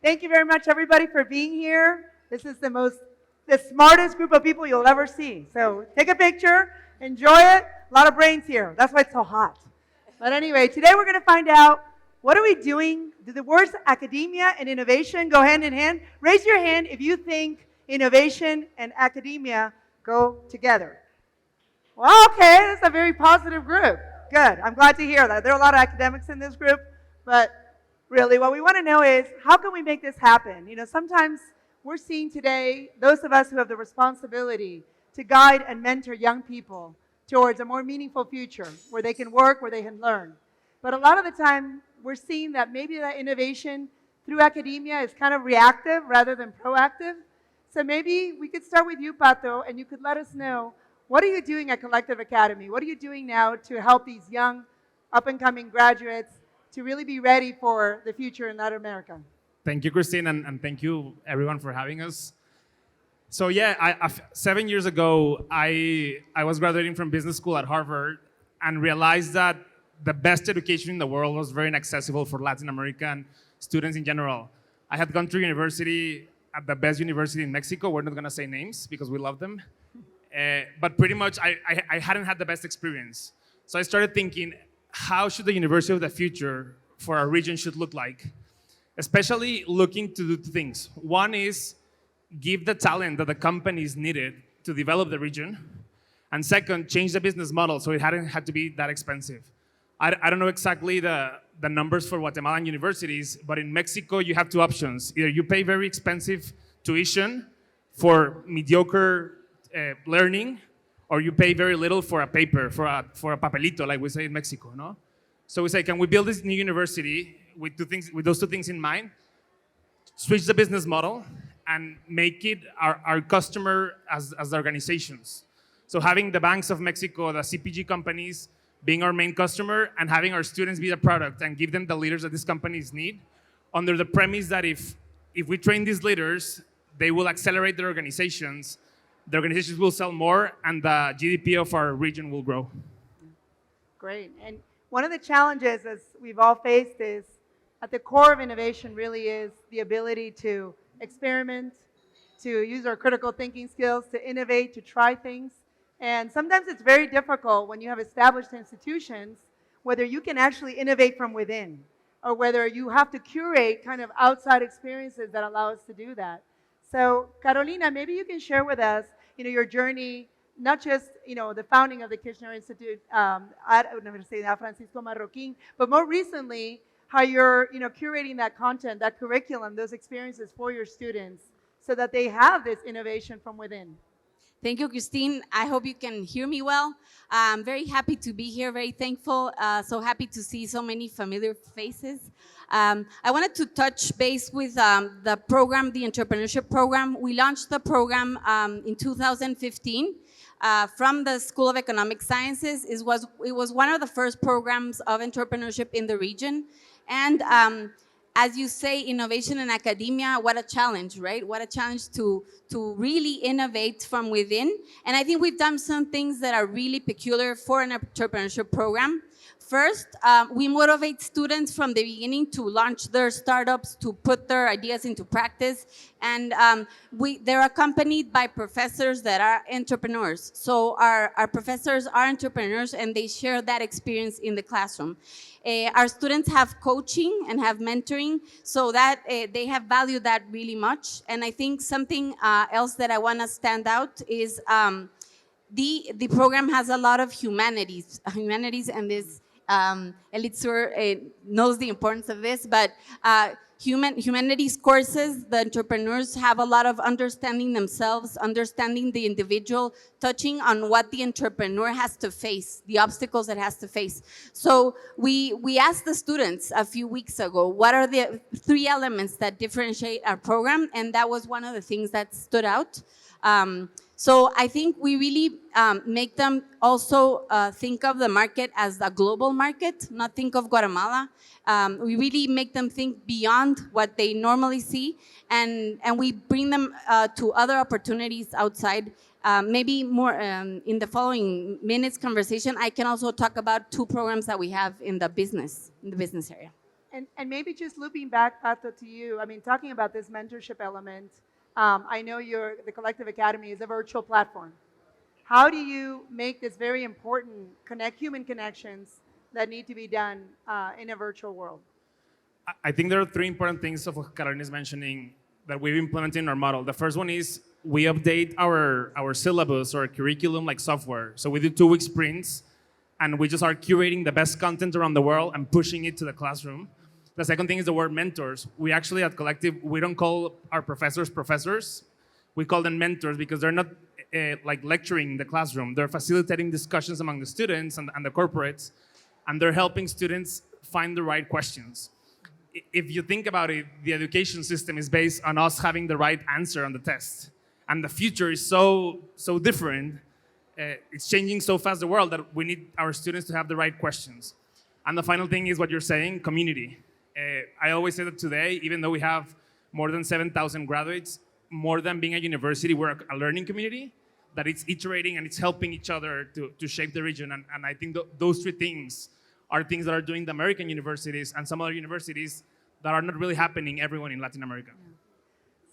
Thank you very much, everybody, for being here. This is the smartest group of people you'll ever see. So take a picture, enjoy it. A lot of brains here. That's why it's so hot. But anyway, today we're going to find out, what are we doing? Do the words academia and innovation go hand in hand? Raise your hand if you think innovation and academia go together. Well, okay, that's a very positive group. Good. I'm glad to hear that. There are a lot of academics in this group, but really what we want to know is, how can we make this happen? You know, sometimes we're seeing today those of us who have the responsibility to guide and mentor young people towards a more meaningful future where they can work, where they can learn. But a lot of the time, we're seeing that maybe that innovation through academia is kind of reactive rather than proactive. So maybe we could start with you, Pato, and you could let us know, what are you doing at Collective Academy? What are you doing now to help these young, up-and-coming graduates to really be ready for the future in Latin America? Thank you, Christine, and thank you, everyone, for having us. So yeah, 7 years ago, I was graduating from business school at Harvard and realized that the best education in the world was very inaccessible for Latin American students in general. I had gone to university at the best university in Mexico. We're not going to say names because we love them. But pretty much, I hadn't had the best experience. So I started thinking, how should the university of the future for our region should look like? Especially looking to do two things. One is give the talent that the companies needed to develop the region. And second, change the business model so it hadn't had to be that expensive. I don't know exactly the numbers for Guatemalan universities, but in Mexico, you have two options. Either you pay very expensive tuition for mediocre learning, or you pay very little for a paper, for a papelito, like we say in Mexico, no? So we say, can we build this new university with those two things in mind, switch the business model, and make it our customer as the organizations. So having the banks of Mexico, the CPG companies, being our main customer, and having our students be the product and give them the leaders that these companies need, under the premise that if we train these leaders, they will accelerate their organizations, the organizations will sell more, and the GDP of our region will grow. Great. And one of the challenges, as we've all faced, is at the core of innovation really is the ability to experiment, to use our critical thinking skills, to innovate, to try things. And sometimes it's very difficult when you have established institutions, whether you can actually innovate from within, or whether you have to curate kind of outside experiences that allow us to do that. So Carolina, maybe you can share with us, your journey, not just, the founding of the Kirchner Institute at Universidad Francisco Marroquín, but more recently, how you're, curating that content, that curriculum, those experiences for your students so that they have this innovation from within. Thank you, Christine. I hope you can hear me well. I'm very happy to be here, very thankful, so happy to see so many familiar faces. I wanted to touch base with the program, the entrepreneurship program. We launched the program in 2015 from the School of Economic Sciences. It was one of the first programs of entrepreneurship in the region. And as you say, innovation in academia, what a challenge, right? What a challenge to really innovate from within. And I think we've done some things that are really peculiar for an entrepreneurship program. First, we motivate students from the beginning to launch their startups, to put their ideas into practice. And they're accompanied by professors that are entrepreneurs. So our professors are entrepreneurs and they share that experience in the classroom. Our students have coaching and have mentoring, so that they have valued that really much. And I think something else that I want to stand out is the program has a lot of humanities, and this Elitzur knows the importance of this, but humanities courses, the entrepreneurs have a lot of understanding themselves, understanding the individual, touching on what the entrepreneur has to face, the obstacles it has to face. So we asked the students a few weeks ago, what are the 3 elements that differentiate our program? And that was one of the things that stood out. So I think we really make them also think of the market as a global market, not think of Guatemala. We really make them think beyond what they normally see, and we bring them to other opportunities outside. Maybe more in the following minutes conversation, I can also talk about 2 programs that we have in the business area. And maybe just looping back, Pato, to you, I mean, talking about this mentorship element, I know the Collective Academy is a virtual platform. How do you make this very important human connections that need to be done in a virtual world? I think there are three important things of what Carolina is mentioning that we've implemented in our model. The first one is we update our syllabus or curriculum like software. So we do 2-week sprints, and we just are curating the best content around the world and pushing it to the classroom. The second thing is the word mentors. We actually at Collective, we don't call our professors professors. We call them mentors because they're not like lecturing in the classroom. They're facilitating discussions among the students and the corporates, and they're helping students find the right questions. If you think about it, the education system is based on us having the right answer on the test. And the future is so different. It's changing so fast the world that we need our students to have the right questions. And the final thing is what you're saying, community. I always say that today, even though we have more than 7,000 graduates, more than being a university, we're a learning community that it's iterating and it's helping each other to shape the region. And I think those three things are things that are doing the American universities and some other universities that are not really happening everyone in Latin America.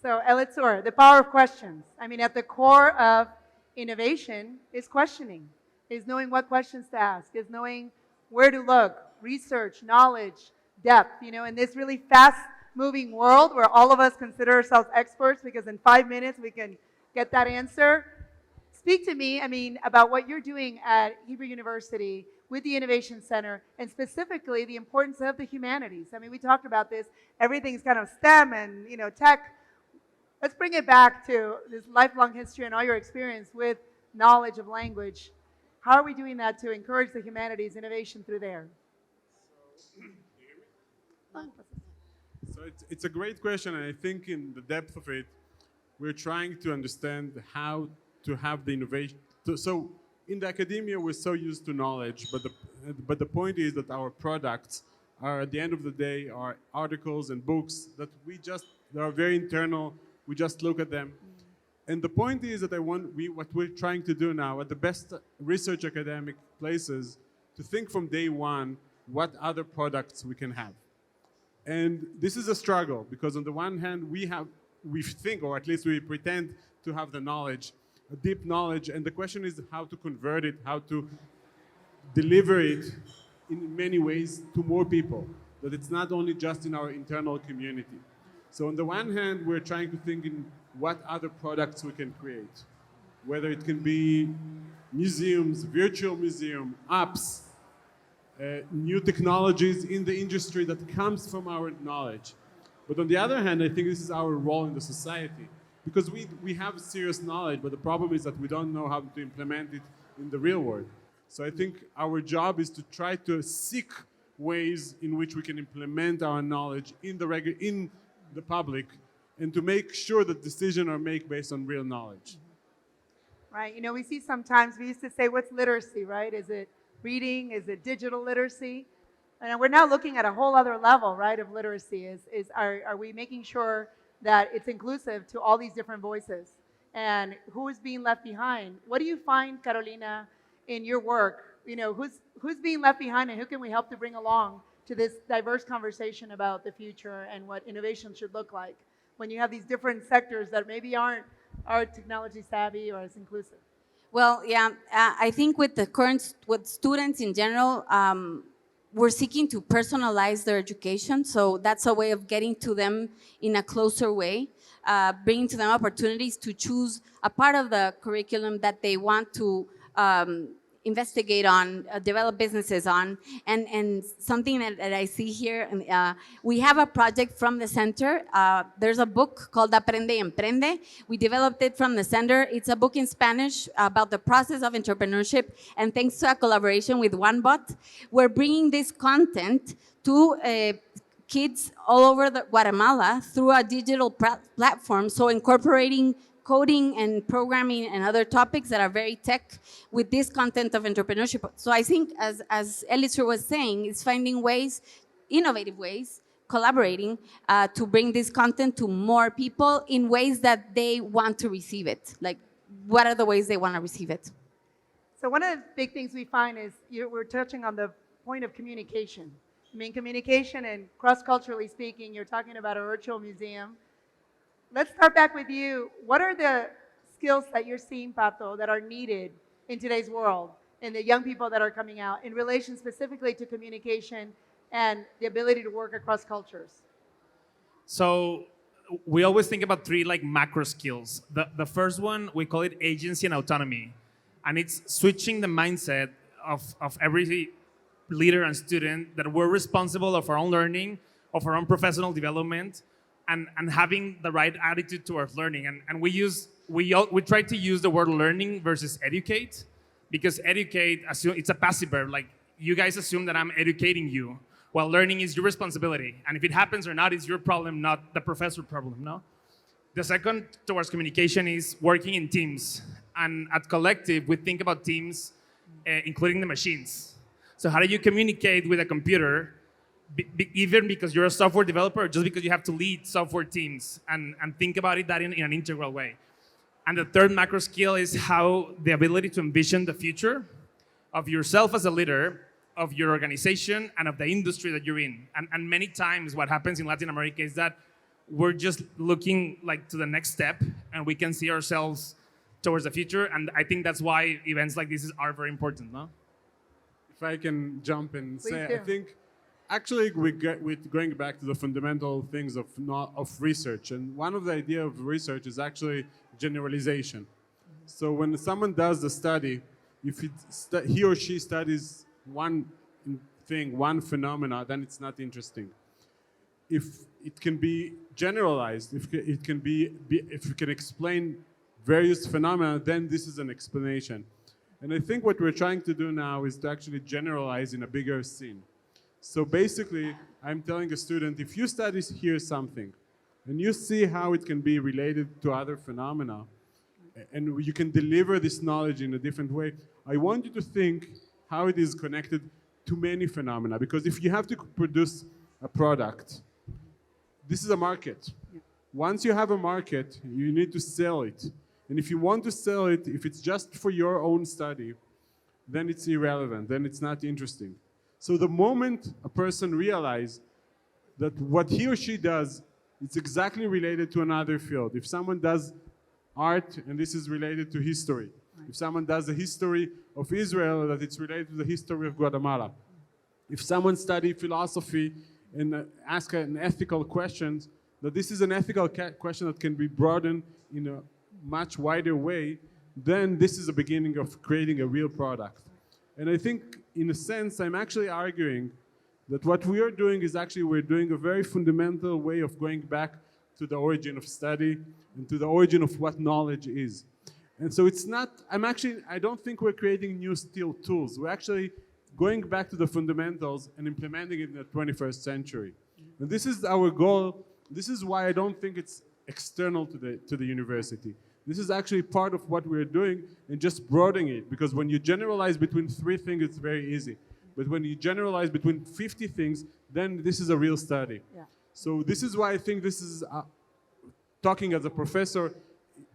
So Elitzur, the power of questions. I mean, at the core of innovation is questioning, is knowing what questions to ask, is knowing where to look, research, knowledge, depth, in this really fast-moving world where all of us consider ourselves experts because in 5 minutes we can get that answer. Speak to me, about what you're doing at Hebrew University with the Innovation Center, and specifically the importance of the humanities. We talked about this. Everything's kind of STEM and, tech. Let's bring it back to this lifelong history and all your experience with knowledge of language. How are we doing that to encourage the humanities innovation through there? So it's a great question, and I think in the depth of it, we're trying to understand how to have the innovation. So in the academia, we're so used to knowledge, but the point is that our products are, at the end of the day, are articles and books that they are very internal. We just look at them. And the point is that what we're trying to do now at the best research academic places, to think from day one what other products we can have. And this is a struggle because on the one hand, we think, or at least we pretend to have the knowledge, a deep knowledge, and the question is how to convert it, how to deliver it in many ways to more people, that it's not only just in our internal community. So on the one hand, we're trying to think in what other products we can create, whether it can be museums, virtual museum, apps, new technologies in the industry that comes from our knowledge. But on the other hand, I think this is our role in the society, because we have serious knowledge, but the problem is that we don't know how to implement it in the real world. So I think our job is to try to seek ways in which we can implement our knowledge in the public, and to make sure that decisions are made based on real knowledge. Right. We see sometimes, we used to say, what's literacy, right? Is it reading? Is it digital literacy? And we're now looking at a whole other level, right, of literacy. Are we making sure that it's inclusive to all these different voices? And who is being left behind? What do you find, Carolina, in your work? Who's being left behind, and who can we help to bring along to this diverse conversation about the future and what innovation should look like when you have these different sectors that maybe aren't technology savvy or as inclusive? Well, yeah, I think with students in general, we're seeking to personalize their education. So that's a way of getting to them in a closer way, bringing to them opportunities to choose a part of the curriculum that they want to investigate on, develop businesses on, and something that I see here, we have a project from the center. There's a book called Aprende y Emprende. We developed it from the center. It's a book in Spanish about the process of entrepreneurship, and thanks to a collaboration with OneBot, we're bringing this content to kids all over Guatemala through a digital platform, so incorporating coding and programming and other topics that are very tech with this content of entrepreneurship. So I think, as Elitzur was saying, it's finding ways, innovative ways, collaborating to bring this content to more people in ways that they want to receive it. Like, what are the ways they want to receive it? So one of the big things we find is we're touching on the point of communication. I mean, communication and cross-culturally speaking, you're talking about a virtual museum. Let's start back with you. What are the skills that you're seeing, Pato, that are needed in today's world and the young people that are coming out in relation specifically to communication and the ability to work across cultures? So we always think about three like macro skills. The first one, we call it agency and autonomy. And it's switching the mindset of every leader and student that we're responsible of our own learning, of our own professional development, and having the right attitude towards learning. And we try to use the word learning versus educate, because educate, it's a passive verb. Like, you guys assume that I'm educating you, while learning is your responsibility. And if it happens or not, it's your problem, not the professor's problem, no? The second towards communication is working in teams. And at Collective, we think about teams, including the machines. So how do you communicate with a computer, even because you're a software developer, or just because you have to lead software teams, and think about it that in an integral way. And the third macro skill is how the ability to envision the future of yourself as a leader, of your organization, and of the industry that you're in. And many times what happens in Latin America is that we're just looking like to the next step, and we can see ourselves towards the future. And I think that's why events like this are very important, no? If I can jump and Please say, do. I think actually we're going back to the fundamental things of research. And one of the idea of research is actually generalization. So when someone does the study, if he or she studies one thing, one phenomena, then it's not interesting. If it can be generalized, if it can if you can explain various phenomena, then this is an explanation. And I think what we're trying to do now is to actually generalize in a bigger scene. So basically, I'm telling a student, if you study here something, and you see how it can be related to other phenomena, and you can deliver this knowledge in a different way, I want you to think how it is connected to many phenomena. Because if you have to produce a product, this is a market. Once you have a market, you need to sell it. And if you want to sell it, if it's just for your own study, then it's irrelevant, then it's not interesting. So the moment a person realizes that what he or she does, it's exactly related to another field. If someone does art, and this is related to history. If someone does the history of Israel, that it's related to the history of Guatemala. If someone studies philosophy and ask an ethical question, that this is an ethical question that can be broadened in a much wider way, then this is the beginning of creating a real product. And I think, in a sense, I'm actually arguing that what we are doing is actually we're doing a very fundamental way of going back to the origin of study and to the origin of what knowledge is. And so it's not, I don't think we're creating new steel tools. We're actually going back to the fundamentals and implementing it in the 21st century. And this is our goal. This is why I don't think it's external to the university. This is actually part of what we're doing and just broadening it. Because when you generalize between 3 things, it's very easy. But when you generalize between 50 things, then this is a real study. Yeah. So this is why I think this is, talking as a professor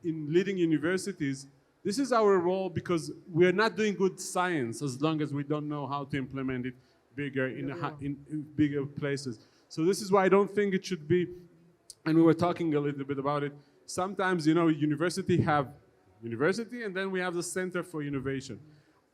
in leading universities, this is our role, because we're not doing good science as long as we don't know how to implement it bigger in bigger places. So this is why I don't think it should be, and we were talking a little bit about it, sometimes, university have university, and then we have the Center for Innovation.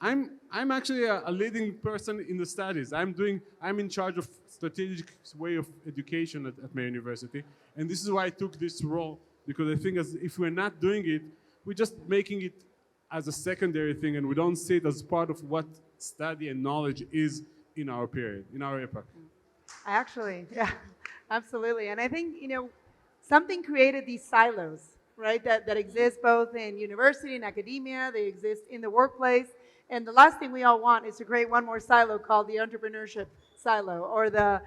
I'm actually a leading person in the studies. I'm in charge of strategic way of education at my university, and this is why I took this role, because I think if we're not doing it, we're just making it as a secondary thing, and we don't see it as part of what study and knowledge is in our period, in our epoch. Actually, yeah, absolutely. And I think, something created these silos, right, that exist both in university and academia, they exist in the workplace. And the last thing we all want is to create one more silo called the entrepreneurship silo, or the,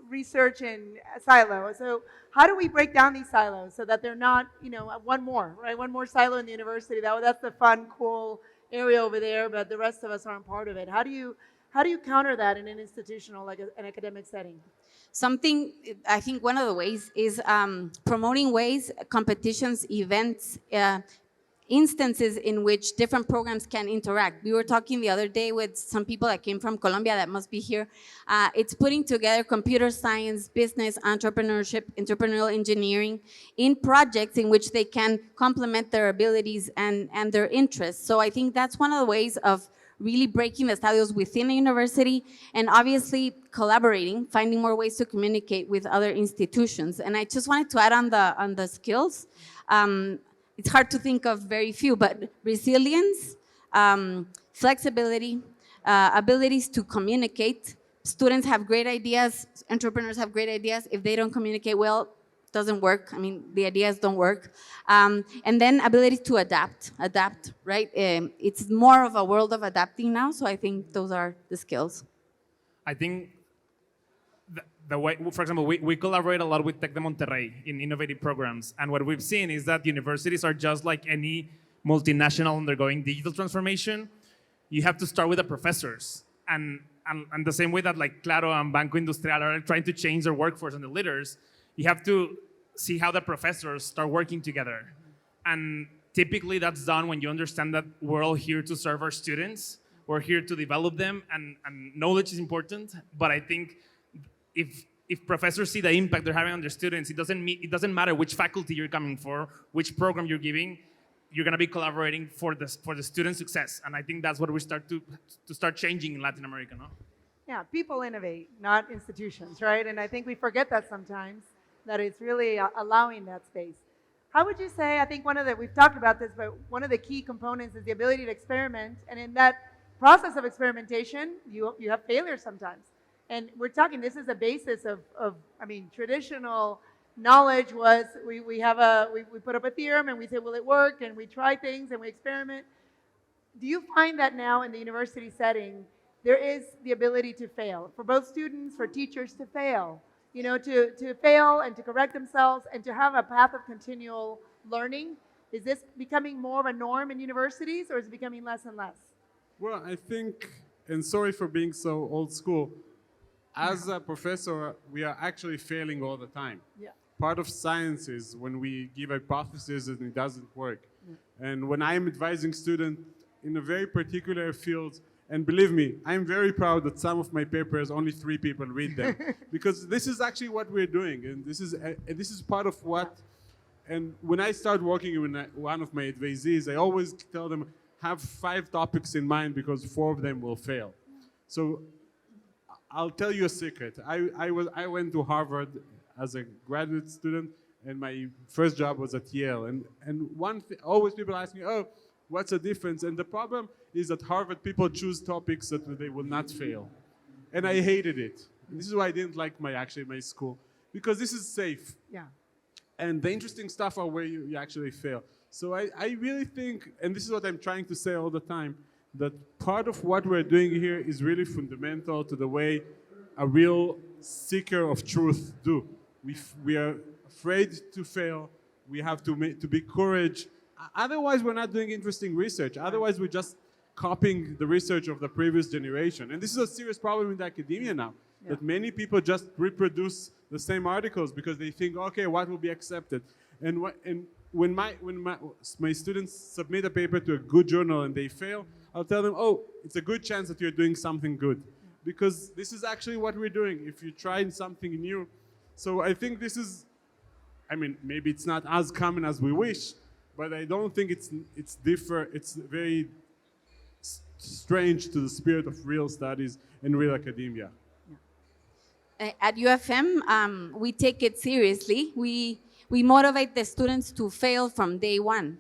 research and silo. So how do we break down these silos so that they're not, one more, right? One more silo in the university. That's the fun, cool area over there, but the rest of us aren't part of it. How do you counter that in an institutional, like an academic setting? Something, I think one of the ways is promoting competitions, events, instances in which different programs can interact. We were talking the other day with some people that came from Colombia that must be here. It's putting together computer science, business, entrepreneurship, entrepreneurial engineering in projects in which they can complement their abilities and their interests. So I think that's one of the ways of really breaking the estadios within a university, and obviously collaborating, finding more ways to communicate with other institutions. And I just wanted to add on the skills. It's hard to think of very few, but resilience, flexibility, abilities to communicate. Students have great ideas, entrepreneurs have great ideas. If they don't communicate well, it doesn't work. I mean, the ideas don't work. And then ability to adapt, right? It's more of a world of adapting now, so I think those are the skills. I think the way, for example, we collaborate a lot with Tec de Monterrey in innovative programs. And what we've seen is that universities are just like any multinational undergoing digital transformation. You have to start with the professors. And the same way that like Claro and Banco Industrial are trying to change their workforce and the leaders, you have to see how the professors start working together. And typically that's done when you understand that we're all here to serve our students. We're here to develop them, and knowledge is important. But I think if professors see the impact they're having on their students, it doesn't matter which faculty you're coming for, which program you're giving, you're going to be collaborating for the student success. And I think that's what we start to start changing in Latin America, no? Yeah, people innovate, not institutions, right? And I think we forget that sometimes, that it's really allowing that space. How would you say, I think we've talked about this, but one of the key components is the ability to experiment. And in that process of experimentation, you have failures sometimes. And we're talking, this is a basis of I mean, traditional knowledge was we put up a theorem and we say, will it work? And we try things and we experiment. Do you find that now in the university setting, there is the ability to fail, for both students, for teachers to fail, you know, to fail and to correct themselves and to have a path of continual learning? Is this becoming more of a norm in universities, or is it becoming less and less? Well, I think, and sorry for being so old school, as a professor, we are actually failing all the time. Yeah. Part of science is when we give hypotheses and it doesn't work. Yeah. And when I'm advising students in a very particular field, and believe me, I'm very proud that some of my papers, only 3 people read them. Because this is actually what we're doing. And this is part of what, and when I start working with one of my advisees, I always tell them, have 5 topics in mind because 4 of them will fail. So I'll tell you a secret. I went to Harvard as a graduate student, and my first job was at Yale. And always people ask me, oh, what's the difference? And the problem is at Harvard, people choose topics that they will not fail. And I hated it. And this is why I didn't like my school, because this is safe. Yeah. And the interesting stuff are where you actually fail. So I really think, and this is what I'm trying to say all the time, that part of what we're doing here is really fundamental to the way a real seeker of truth do. We are afraid to fail. We have to be courage. Otherwise, we're not doing interesting research. Otherwise, we're just copying the research of the previous generation. And this is a serious problem in the academia now, that many people just reproduce the same articles because they think, okay, what will be accepted? And when my students submit a paper to a good journal and they fail, I'll tell them, oh, it's a good chance that you're doing something good. Because this is actually what we're doing if you're trying something new. So I think this is, I mean, maybe it's not as common as we wish, but I don't think it's very strange to the spirit of real studies and real academia. At UFM, we take it seriously. We motivate the students to fail from day one.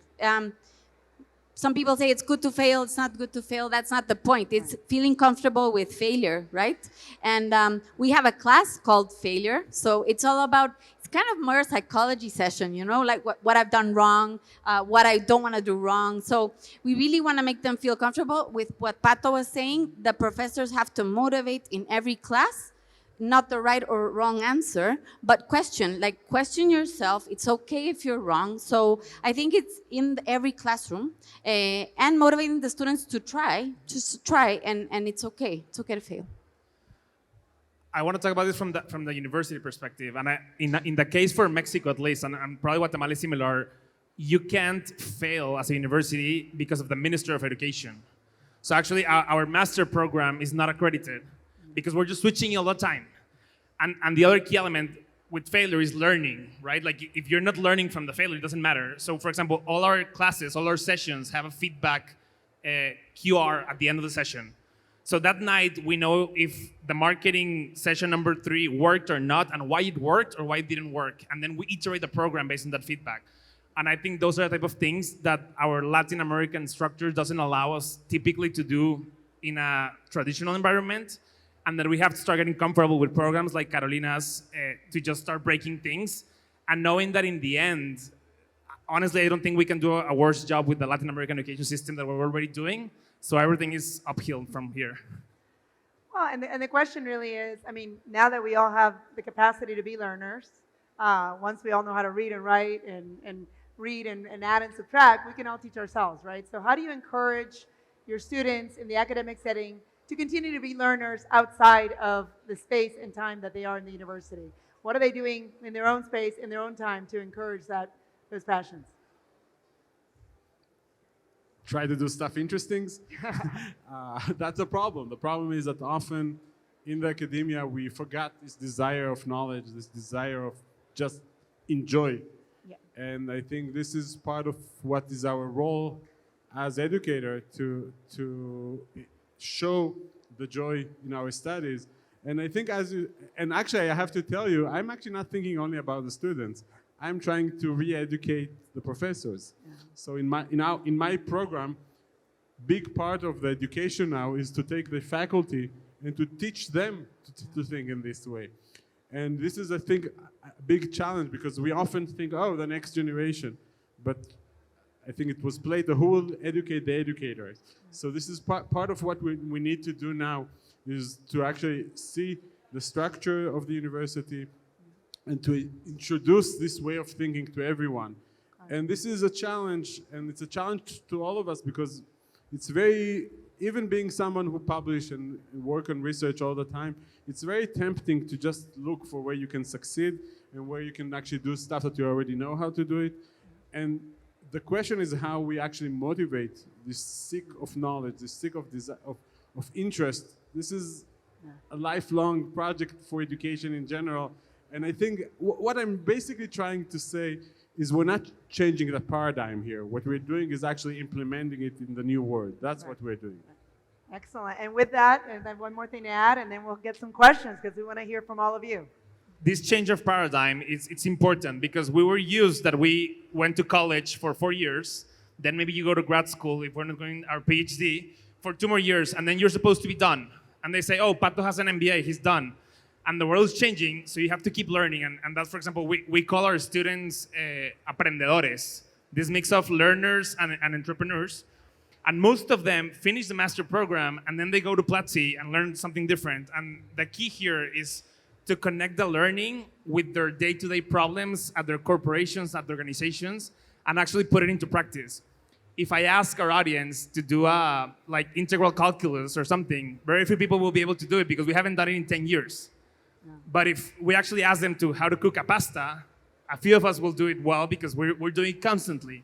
Some people say it's good to fail, it's not good to fail. That's not the point. It's feeling comfortable with failure, right? And we have a class called Failure. So it's all about, it's kind of more a psychology session, you know, like what I've done wrong, what I don't want to do wrong. So we really want to make them feel comfortable with what Pato was saying. The professors have to motivate in every class, not the right or wrong answer, but question yourself. It's okay if you're wrong. So I think it's in every classroom, and motivating the students to try, just try, and it's okay. It's okay to fail. I want to talk about this from the university perspective, and in the case for Mexico at least, and probably Guatemala is similar. you can't fail as a university because of the Minister of Education. So actually, our master program is not accredited because we're just switching all the time. And the other key element with failure is learning, right? Like if you're not learning from the failure, it doesn't matter. So for example, all our classes, all our sessions have a feedback QR at the end of the session. So that night, we know if the marketing session number 3 worked or not, and why it worked or why it didn't work. And then we iterate the program based on that feedback. And I think those are the type of things that our Latin American structure doesn't allow us typically to do in a traditional environment, and that we have to start getting comfortable with programs like Carolina's to just start breaking things, and knowing that in the end, honestly, I don't think we can do a worse job with the Latin American education system that we're already doing. So everything is uphill from here. Well, and the question really is, I mean, now that we all have the capacity to be learners, once we all know how to read and write and read and add and subtract, we can all teach ourselves, right? So how do you encourage your students in the academic setting to continue to be learners outside of the space and time that they are in the university? What are they doing in their own space, in their own time to encourage those passions? Try to do stuff interesting. That's a problem. The problem is that often in the academia we forgot this desire of knowledge, this desire of just enjoy. Yeah. And I think this is part of what is our role as educator to show the joy in our studies. And I think and actually I have to tell you, I'm actually not thinking only about the students. I'm trying to re-educate the professors. Yeah. So in my program, big part of the education now is to take the faculty and to teach them to think in this way. And this is, I think, a big challenge because we often think, oh, the next generation. But I think it was Plato who will educate the educators. So this is part of what we need to do now is to actually see the structure of the university and to introduce this way of thinking to everyone. And this is a challenge, and it's a challenge to all of us because it's very, even being someone who publish and work on research all the time, it's very tempting to just look for where you can succeed and where you can actually do stuff that you already know how to do it. And the question is how we actually motivate this seek of knowledge, this seek of interest. This is a lifelong project for education in general. And I think what I'm basically trying to say is we're not changing the paradigm here. What we're doing is actually implementing it in the new world. That's what we're doing. Excellent. And with that, and then one more thing to add, and then we'll get some questions because we want to hear from all of you. This change of paradigm, it's important because we were used that we went to college for 4 years, then maybe you go to grad school, if we're not going our PhD, for 2 more years, and then you're supposed to be done. And they say, oh, Pato has an MBA, he's done. And the world is changing, so you have to keep learning. And that's, for example, we call our students aprendedores, this mix of learners and entrepreneurs. And most of them finish the master program, and then they go to Platzi and learn something different. And the key here is to connect the learning with their day-to-day problems at their corporations, at their organizations, and actually put it into practice. If I ask our audience to do like integral calculus or something, very few people will be able to do it because we haven't done it in 10 years. Yeah. But if we actually ask them to how to cook a pasta, a few of us will do it well because we're doing it constantly.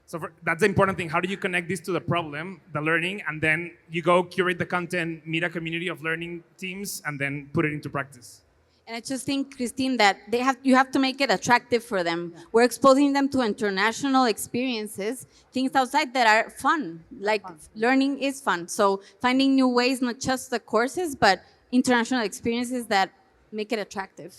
So that's the important thing. How do you connect this to the problem, the learning, and then you go curate the content, meet a community of learning teams, and then put it into practice? And I just think, Christine, that you have to make it attractive for them. Yeah. We're exposing them to international experiences, things outside that are fun. Like learning is fun. So finding new ways, not just the courses, but international experiences that make it attractive.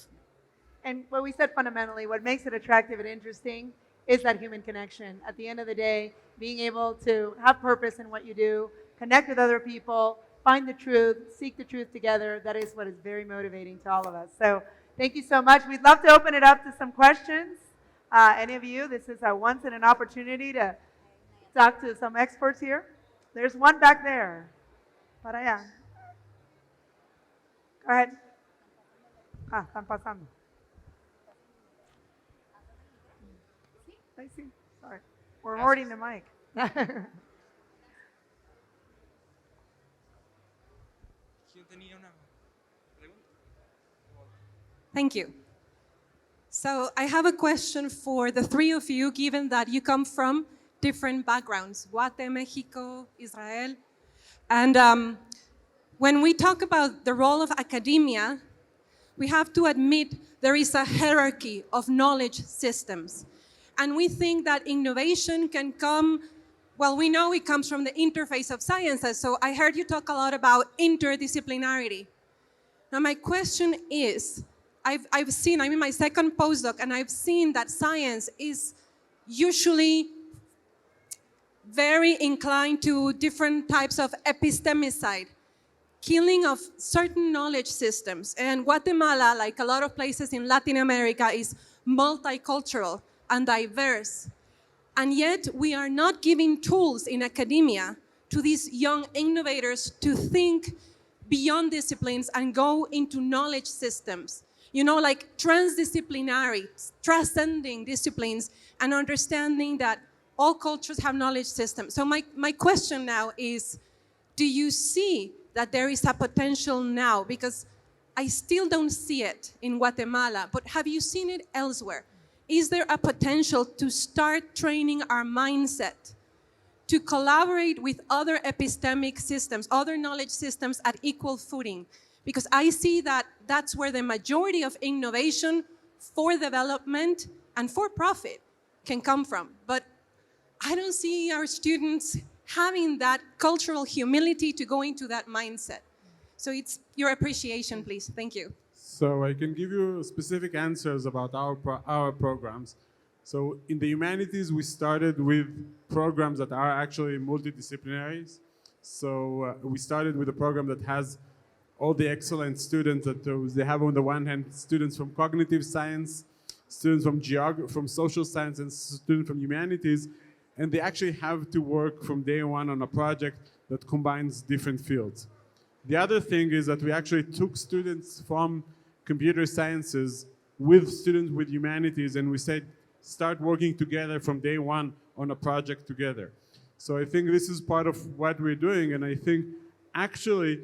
And what we said fundamentally, what makes it attractive and interesting is that human connection. At the end of the day, being able to have purpose in what you do, connect with other people, find the truth, seek the truth together. That is what is very motivating to all of us. So thank you so much. We'd love to open it up to some questions. Any of you, this is a once in an opportunity to talk to some experts here. There's one back there. Para allá. Go ahead. Están pasando. I see. Sorry. We're hoarding the mic. Thank you. So I have a question for the three of you, given that you come from different backgrounds, Guate, Mexico, Israel. And when we talk about the role of academia, we have to admit there is a hierarchy of knowledge systems. And we think that innovation can come, well, we know it comes from the interface of sciences. So I heard you talk a lot about interdisciplinarity. Now my question is, I've seen, I'm in my second postdoc, and I've seen that science is usually very inclined to different types of epistemicide, killing of certain knowledge systems. And Guatemala, like a lot of places in Latin America, is multicultural and diverse. And yet we are not giving tools in academia to these young innovators to think beyond disciplines and go into knowledge systems. You know, like transdisciplinary, transcending disciplines and understanding that all cultures have knowledge systems. So my question now is, do you see that there is a potential now? Because I still don't see it in Guatemala, but have you seen it elsewhere? Is there a potential to start training our mindset to collaborate with other epistemic systems, other knowledge systems at equal footing? Because I see that that's where the majority of innovation for development and for profit can come from. But I don't see our students having that cultural humility to go into that mindset. So it's your appreciation, please. Thank you. So I can give you specific answers about our programs. So in the humanities, we started with programs that are actually multidisciplinaries. So we started with a program that has all the excellent students that they have. On the one hand, students from cognitive science, students from social science, and students from humanities, and they actually have to work from day one on a project that combines different fields. The other thing is that we actually took students from computer sciences with students with humanities, and we said, start working together from day one on a project together. So I think this is part of what we're doing, and I think actually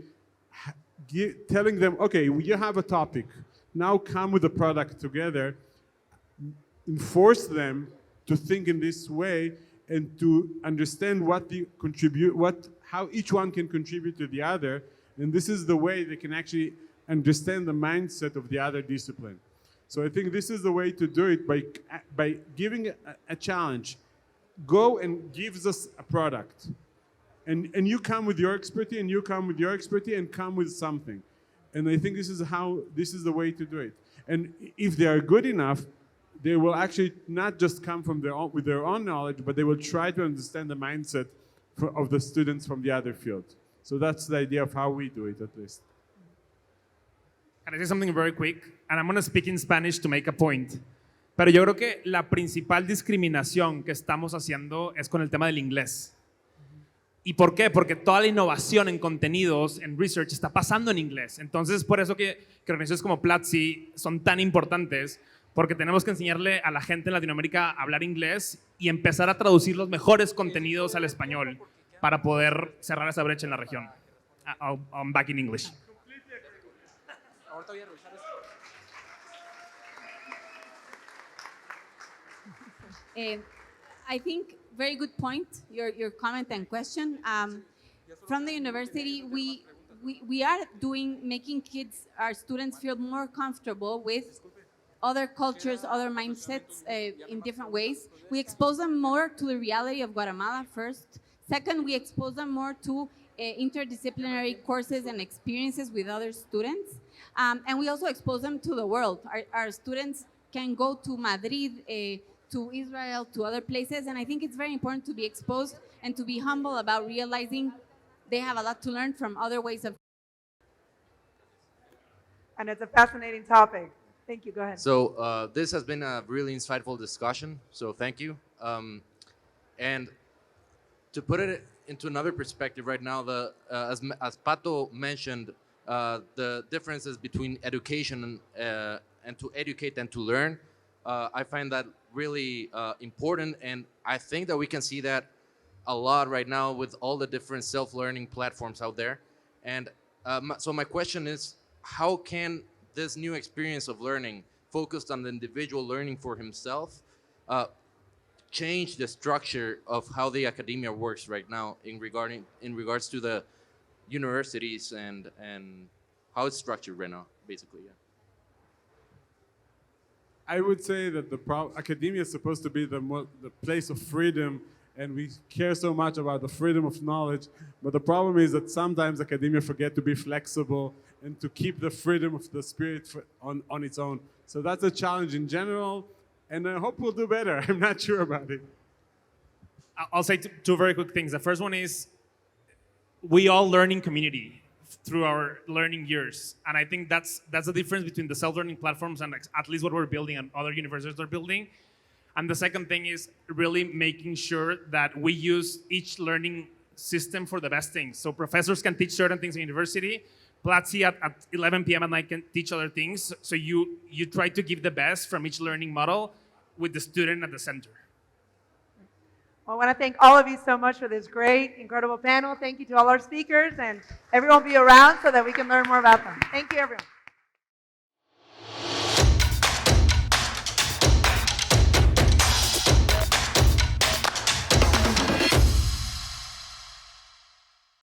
telling them, okay, you have a topic, now come with a product together, enforce them to think in this way and to understand how each one can contribute to the other, and this is the way they can actually understand the mindset of the other discipline. So I think this is the way to do it, by giving a challenge. Go and give us a product. And you come with your expertise, and you come with your expertise, and come with something. And I think this is the way to do it. And if they are good enough, they will actually not just come from with their own knowledge, but they will try to understand the mindset of the students from the other field. So that's the idea of how we do it, at least. Can I say something very quick? And I'm going to speak in Spanish to make a point. Pero yo creo que la principal discriminación que estamos haciendo es con el tema del inglés. ¿Y por qué? Porque toda la innovación en contenidos, en research, está pasando en inglés. Entonces, por eso que organizaciones como Platzi son tan importantes, porque tenemos que enseñarle a la gente en Latinoamérica a hablar inglés y empezar a traducir los mejores contenidos al español para poder cerrar esa brecha en la región. I'm back in English. I think very good point, your comment and question. From the university, we are making our students feel more comfortable with other cultures, other mindsets in different ways. We expose them more to the reality of Guatemala first. Second, we expose them more to interdisciplinary courses and experiences with other students. And we also expose them to the world. Our students can go to Madrid, to Israel, to other places, and I think it's very important to be exposed and to be humble about realizing they have a lot to learn from other ways of. And it's a fascinating topic. Thank you, go ahead. So this has been a really insightful discussion, so thank you. And to put it into another perspective right now, as Pato mentioned, the differences between education and to educate and to learn, I find that really important, and I think that we can see that a lot right now with all the different self-learning platforms out there. And so my question is, how can this new experience of learning focused on the individual learning for himself, change the structure of how the academia works right now in regards to the universities and how it's structured right now, basically. Yeah. I would say that academia is supposed to be the place of freedom, and we care so much about the freedom of knowledge. But the problem is that sometimes academia forget to be flexible and to keep the freedom of the spirit on its own. So that's a challenge in general, and I hope we'll do better. I'm not sure about it. I'll say two very quick things. The first one is we all learn in community through our learning years. And I think that's the difference between the self-learning platforms and at least what we're building and other universities are building. And the second thing is really making sure that we use each learning system for the best things. So professors can teach certain things in university. Platzi at 11 p.m. at night can teach other things. So you try to give the best from each learning model with the student at the center. Well, I want to thank all of you so much for this great, incredible panel. Thank you to all our speakers, and everyone be around so that we can learn more about them. Thank you, everyone.